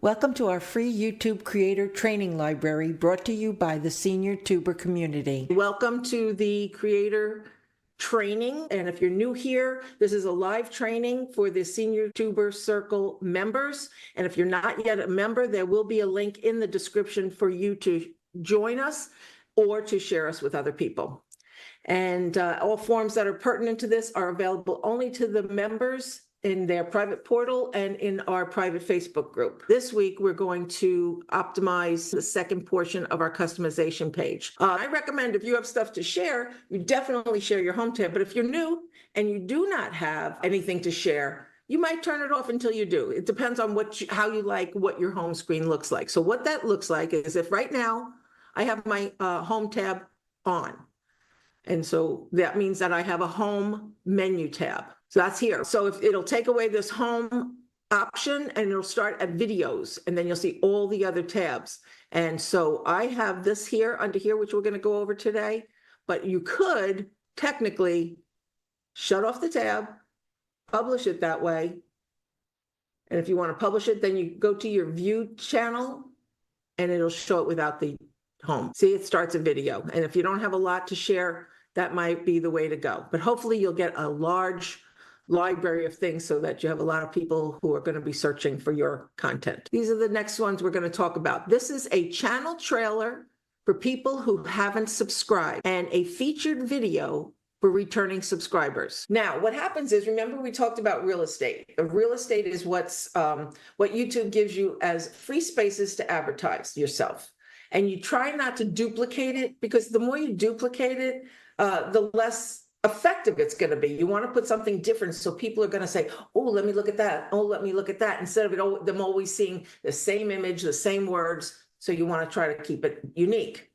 Welcome to our free YouTube Creator Training Library brought to you by the Senior Tuber community. Welcome to the Creator Training. And if you're new here, this is a live training for the Senior Tuber Circle members. And if you're not yet a member, there will be a link in the description for you to join us or to share us with other people. And all forms that are pertinent to this are available only to the members in their private portal and in our private Facebook group. This week, we're going to optimize the second portion of our customization page. I recommend if you have stuff to share, you definitely share your home tab. But if you're new and you do not have anything to share, you might turn it off until you do. It depends on how you like what your home screen looks like. So what that looks like is if right now I have my home tab on. And so that means that I have a home menu tab. So that's here. So if it'll take away this home option and it'll start at videos, and then you'll see all the other tabs. And so I have this here under here, which we're going to go over today, but you could technically shut off the tab, publish it that way. And if you want to publish it, then you go to your view channel and it'll show it without the home. See, it starts a video. And if you don't have a lot to share, that might be the way to go. But hopefully you'll get a large library of things so that you have a lot of people who are going to be searching for your content. These are the next ones we're going to talk about. This is a channel trailer for people who haven't subscribed and a featured video for returning subscribers. Now, what happens is, remember we talked about real estate. Real estate is what YouTube gives you as free spaces to advertise yourself. And you try not to duplicate it, because the more you duplicate it, the less effective it's going to be. You want to put something different, so people are going to say, oh, let me look at that. Oh, let me look at that, instead of them always seeing the same image, the same words. So you want to try to keep it unique.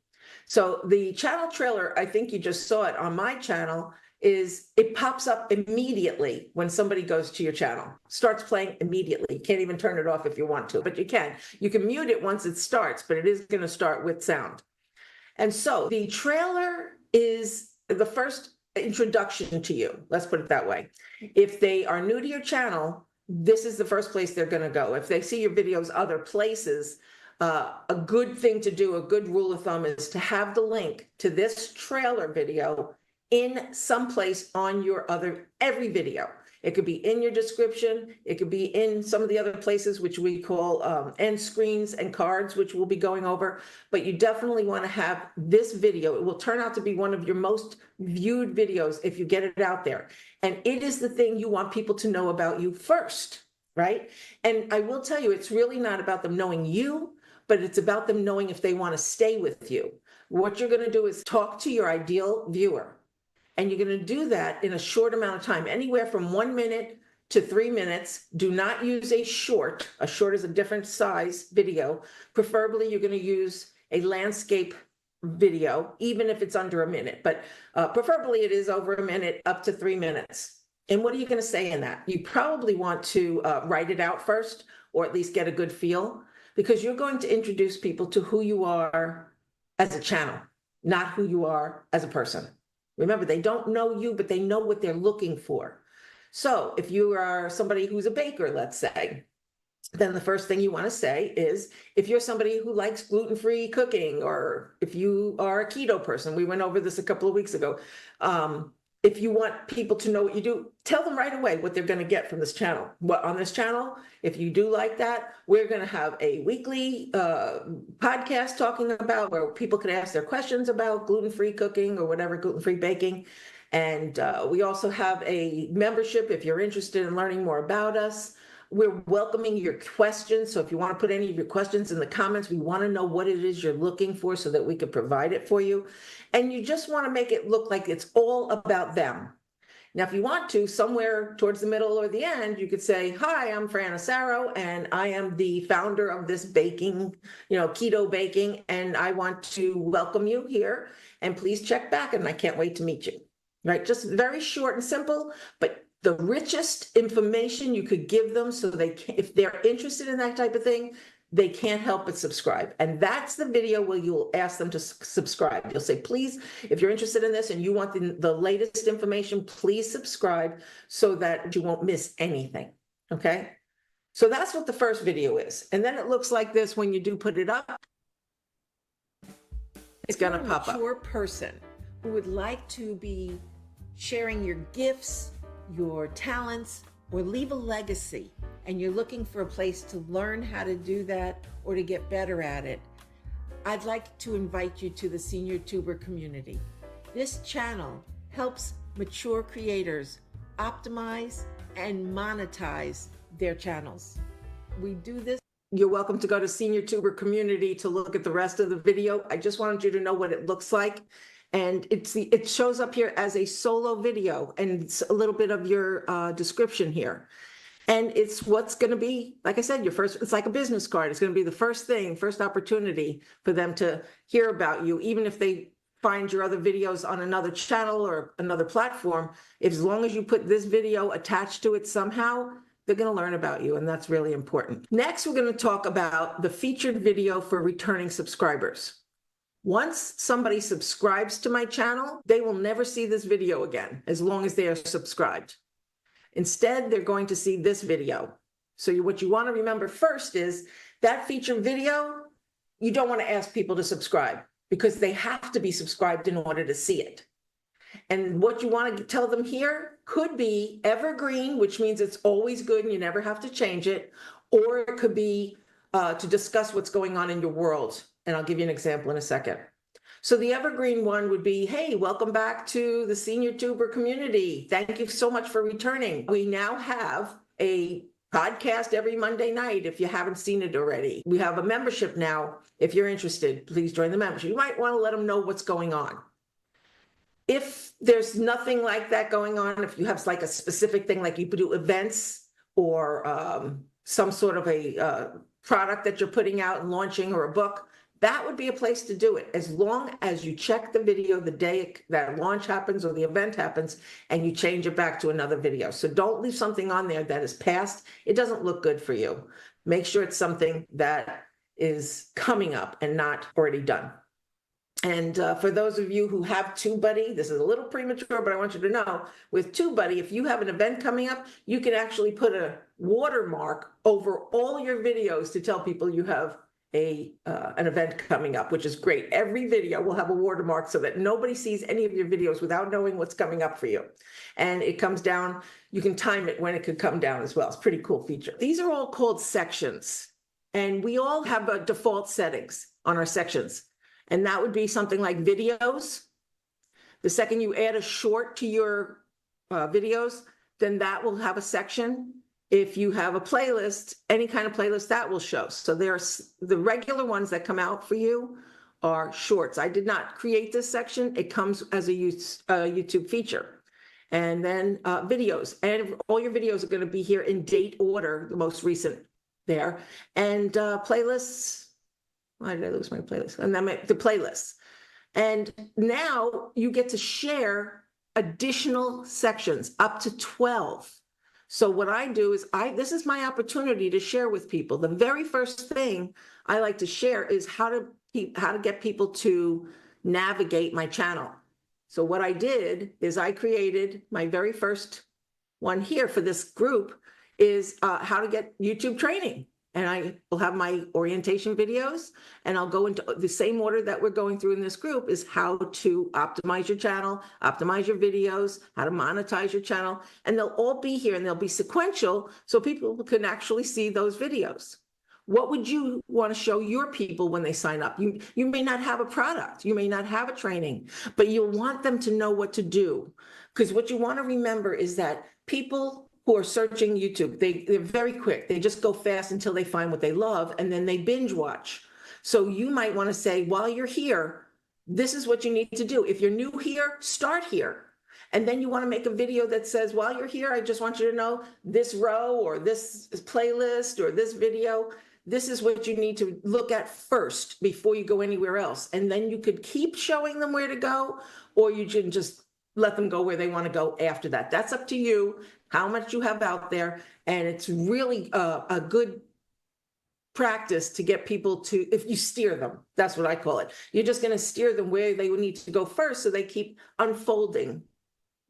So the channel trailer, I think you just saw it on my channel, it pops up immediately when somebody goes to your channel. Starts playing immediately. You can't even turn it off if you want to, but you can. You can mute it once it starts, but it is going to start with sound. And so the trailer is the first introduction to you. Let's put it that way. If they are new to your channel, this is the first place they're going to go. If they see your videos other places, a good thing to do, a good rule of thumb, is to have the link to this trailer video in some place on your every video. It could be in your description. It could be in some of the other places, which we call end screens and cards, which we'll be going over. But you definitely want to have this video. It will turn out to be one of your most viewed videos if you get it out there. And it is the thing you want people to know about you first, right? And I will tell you, it's really not about them knowing you, but it's about them knowing if they want to stay with you. What you're going to do is talk to your ideal viewer. And you're going to do that in a short amount of time, anywhere from 1 minute to 3 minutes. Do not use a short. A short is a different size video. Preferably, you're going to use a landscape video, even if it's under a minute. But preferably, it is over a minute, up to 3 minutes. And what are you going to say in that? You probably want to write it out first, or at least get a good feel, because you're going to introduce people to who you are as a channel, not who you are as a person. Remember, they don't know you, but they know what they're looking for. So if you are somebody who's a baker, let's say, then the first thing you want to say is, if you're somebody who likes gluten-free cooking, or if you are a keto person, we went over this a couple of weeks ago. If you want people to know what you do, tell them right away what they're going to get from this channel. On this channel, if you do like that, we're going to have a weekly podcast talking about, where people can ask their questions about gluten-free cooking or whatever, gluten-free baking. And we also have a membership if you're interested in learning more about us. We're welcoming your questions. So if you want to put any of your questions in the comments, we want to know what it is you're looking for so that we can provide it for you. And you just want to make it look like it's all about them. Now, if you want to, somewhere towards the middle or the end, you could say, hi, I'm Fran Asaro, and I am the founder of this baking, keto baking, and I want to welcome you here, and please check back, and I can't wait to meet you, right? Just very short and simple, but the richest information you could give them, so if they're interested in that type of thing, they can't help but subscribe. And that's the video where you'll ask them to subscribe. You'll say, please, if you're interested in this and you want the latest information, please subscribe so that you won't miss anything. Okay? So that's what the first video is. And then it looks like this when you do put it up. It's going to pop up. If you're a mature person who would like to be sharing your gifts, your talents, or leave a legacy, and you're looking for a place to learn how to do that or to get better at it, I'd like to invite you to the Senior Tuber community. This channel helps mature creators optimize and monetize their channels. We do this. You're welcome to go to Senior Tuber community to look at the rest of the video. I just wanted you to know what it looks like. And it shows up here as a solo video, and it's a little bit of your description here. And it's what's going to be, like I said, it's like a business card. It's going to be the first opportunity for them to hear about you, even if they find your other videos on another channel or another platform. As long as you put this video attached to it somehow, they're going to learn about you, and that's really important. Next, we're going to talk about the featured video for returning subscribers. Once somebody subscribes to my channel, they will never see this video again, as long as they are subscribed. Instead, they're going to see this video. So what you want to remember first is that featured video, you don't want to ask people to subscribe because they have to be subscribed in order to see it. And what you want to tell them here could be evergreen, which means it's always good and you never have to change it, or it could be to discuss what's going on in your world. And I'll give you an example in a second. So the evergreen one would be, hey, welcome back to the Senior Tuber community. Thank you so much for returning. We now have a podcast every Monday night if you haven't seen it already. We have a membership now. If you're interested, please join the membership. You might want to let them know what's going on. If there's nothing like that going on, if you have like a specific thing, like you could do events or some sort of a product that you're putting out and launching, or a book, that would be a place to do it, as long as you check the video the day that launch happens or the event happens and you change it back to another video. So don't leave something on there that is past. It doesn't look good for you. Make sure it's something that is coming up and not already done. And for those of you who have TubeBuddy, this is a little premature, but I want you to know, with TubeBuddy, if you have an event coming up, you can actually put a watermark over all your videos to tell people you have an event coming up, which is great. Every video will have a watermark so that nobody sees any of your videos without knowing what's coming up for you. And it comes down, you can time it when it could come down as well. It's a pretty cool feature. These are all called sections, and we all have default settings on our sections. And that would be something like videos. The second you add a short to your videos, then that will have a section. If you have a playlist, any kind of playlist, that will show. So there's the regular ones that come out for you are shorts. I did not create this section. It comes as a YouTube feature. And then videos, and all your videos are going to be here in date order, the most recent there. And playlists, why did I lose my playlist? And then the playlists. And now you get to share additional sections, up to 12. So what I do is this is my opportunity to share with people. The very first thing I like to share is how to get people to navigate my channel. So what I did is I created my very first one here for this group is how to get YouTube training. And I will have my orientation videos, and I'll go into the same order that we're going through in this group is how to optimize your channel, optimize your videos, how to monetize your channel, and they'll all be here and they'll be sequential so people can actually see those videos. What would you want to show your people when they sign up? You may not have a product, you may not have a training, but you'll want them to know what to do. Because what you want to remember is that people who are searching YouTube, they're very quick. They just go fast until they find what they love, and then they binge watch. So you might want to say, while you're here, this is what you need to do. If you're new here, start here. And then you want to make a video that says, while you're here, I just want you to know this row or this playlist or this video, this is what you need to look at first before you go anywhere else. And then you could keep showing them where to go, or you can just let them go where they want to go after that. That's up to you, how much you have out there. And it's really a good practice to get people to, if you steer them, that's what I call it. You're just going to steer them where they would need to go first so they keep unfolding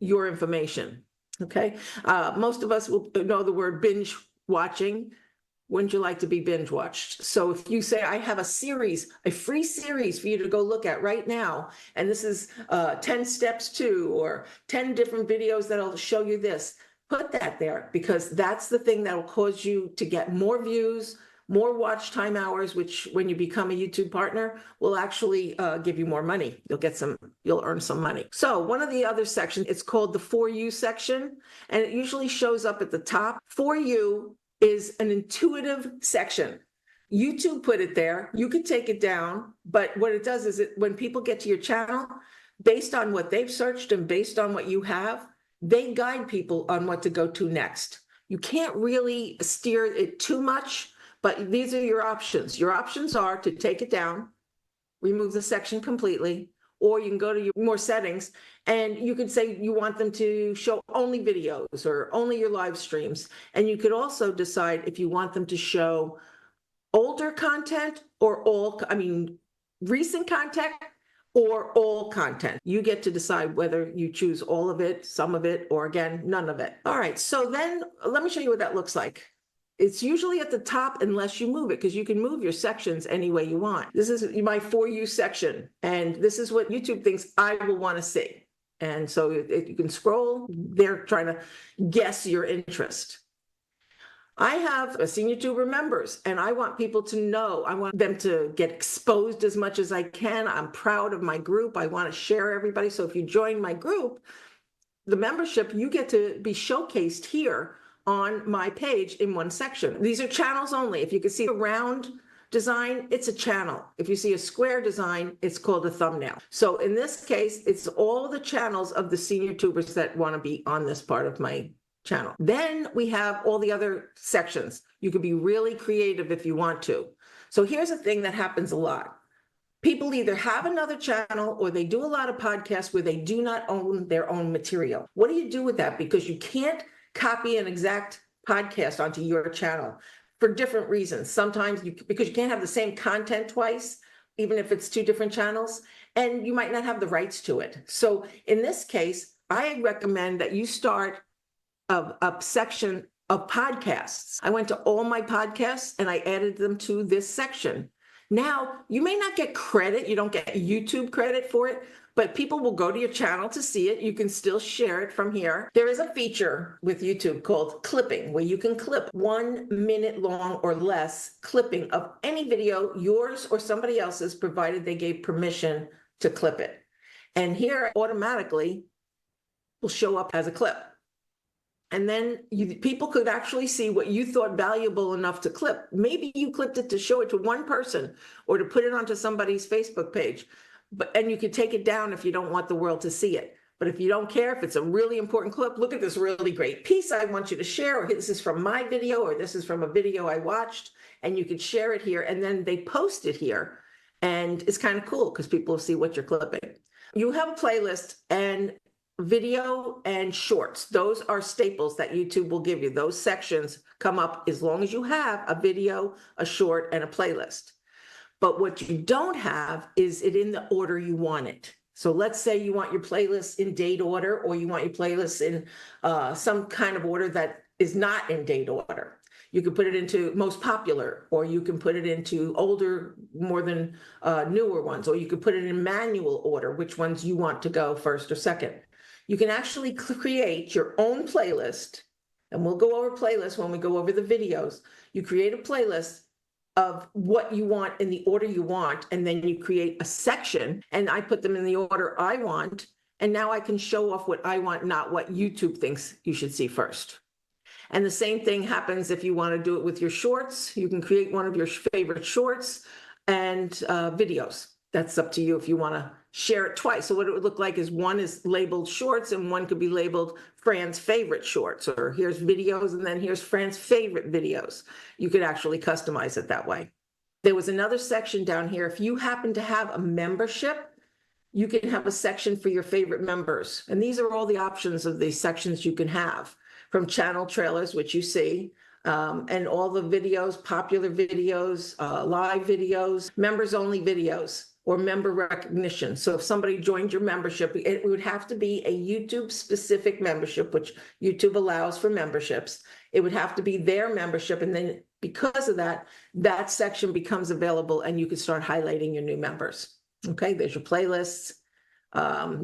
your information. Okay. Most of us will know the word binge watching. wouldn't you like to be binge watched? So if you say, I have a series, a free series for you to go look at right now, and this is 10 steps to, or 10 different videos that'll show you this, put that there, because that's the thing that will cause you to get more views, more watch time hours, which when you become a YouTube partner will actually give you more money. You'll earn some money. So one of the other sections, it's called the For You section, and it usually shows up at the top. For You is an intuitive section. YouTube put it there. You could take it down, but what it does is when people get to your channel, based on what they've searched and based on what you have, they guide people on what to go to next. You can't really steer it too much, but these are your options. Your options are to take it down, remove the section completely, or you can go to your more settings and you could say you want them to show only videos or only your live streams. And you could also decide if you want them to show older content or recent content or all content. You get to decide whether you choose all of it, some of it, or again, none of it. All right, so then let me show you what that looks like. It's usually at the top unless you move it, because you can move your sections any way you want. This is my For You section, and this is what YouTube thinks I will want to see. And so you can scroll. They're trying to guess your interest. I have a Senior Tuber members, and I want people to know. I want them to get exposed as much as I can. I'm proud of my group. I want to share everybody. So if you join my group, the membership, you get to be showcased here on my page in one section. These are channels only. If you can see a round design, it's a channel. If you see a square design, it's called a thumbnail. So in this case, it's all the channels of the Senior Tubers that want to be on this part of my channel. Then we have all the other sections. You can be really creative if you want to. So here's a thing that happens a lot. People either have another channel or they do a lot of podcasts where they do not own their own material. What do you do with that? Because you can't copy an exact podcast onto your channel for different reasons. Sometimes because you can't have the same content twice, even if it's two different channels, and you might not have the rights to it. So in this case, I recommend that you start a section of podcasts. I went to all my podcasts and I added them to this section. Now, you may not get credit, you don't get YouTube credit for it, but people will go to your channel to see it. You can still share it from here. There is a feature with YouTube called clipping, where you can clip 1 minute long or less clipping of any video, yours or somebody else's, provided they gave permission to clip it. And here automatically will show up as a clip. And then people could actually see what you thought valuable enough to clip. Maybe you clipped it to show it to one person or to put it onto somebody's Facebook page. And you could take it down if you don't want the world to see it. But if you don't care, if it's a really important clip, look at this really great piece I want you to share, or this is from my video, or this is from a video I watched, and you could share it here. And then they post it here. And it's kind of cool because people will see what you're clipping. You have a playlist, and video and shorts, those are staples that YouTube will give you. Those sections come up as long as you have a video, a short, and a playlist. But what you don't have is it in the order you want it. So let's say you want your playlist in date order, or you want your playlist in some kind of order that is not in date order. You can put it into most popular, or you can put it into older, more than newer ones, or you could put it in manual order, which ones you want to go first or second. You can actually create your own playlist, and we'll go over playlists when we go over the videos. You create a playlist of what you want in the order you want, and then you create a section, and I put them in the order I want, and now I can show off what I want, not what YouTube thinks you should see first. And the same thing happens if you want to do it with your shorts. You can create one of your favorite shorts and videos. That's up to you if you want to share it twice. So what it would look like is one is labeled shorts, and one could be labeled Fran's favorite shorts, or here's videos, and then here's Fran's favorite videos. You could actually customize it that way. There was another section down here. If you happen to have a membership, you can have a section for your favorite members. And these are all the options of the sections you can have, from channel trailers, which you see, and all the videos, popular videos, live videos, members only videos, or member recognition. So if somebody joined your membership, it would have to be a YouTube specific membership, which YouTube allows for memberships. It would have to be their membership and then Because of that, that section becomes available and you can start highlighting your new members. Okay, there's your playlists,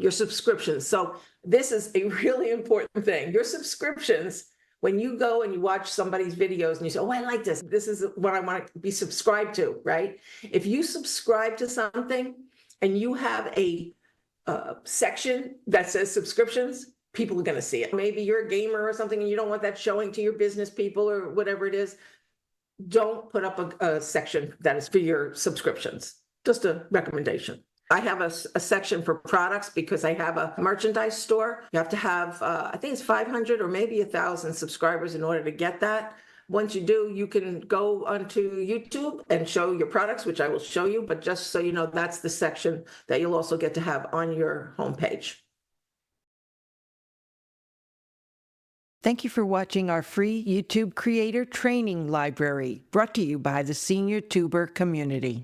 your subscriptions. So this is a really important thing. Your subscriptions, when you go and you watch somebody's videos and you say, oh, I like this. This is what I want to be subscribed to, right? If you subscribe to something and you have a section that says subscriptions, people are going to see it. Maybe you're a gamer or something and you don't want that showing to your business people or whatever it is. Don't put up a section that is for your subscriptions. Just a recommendation. I have a section for products because I have a merchandise store. You have to have, I think it's 500 or maybe 1,000 subscribers in order to get that. Once you do, you can go onto YouTube and show your products, which I will show you, but just so you know, that's the section that you'll also get to have on your homepage. Thank you for watching our free YouTube Creator Training Library, brought to you by the Senior Tuber community.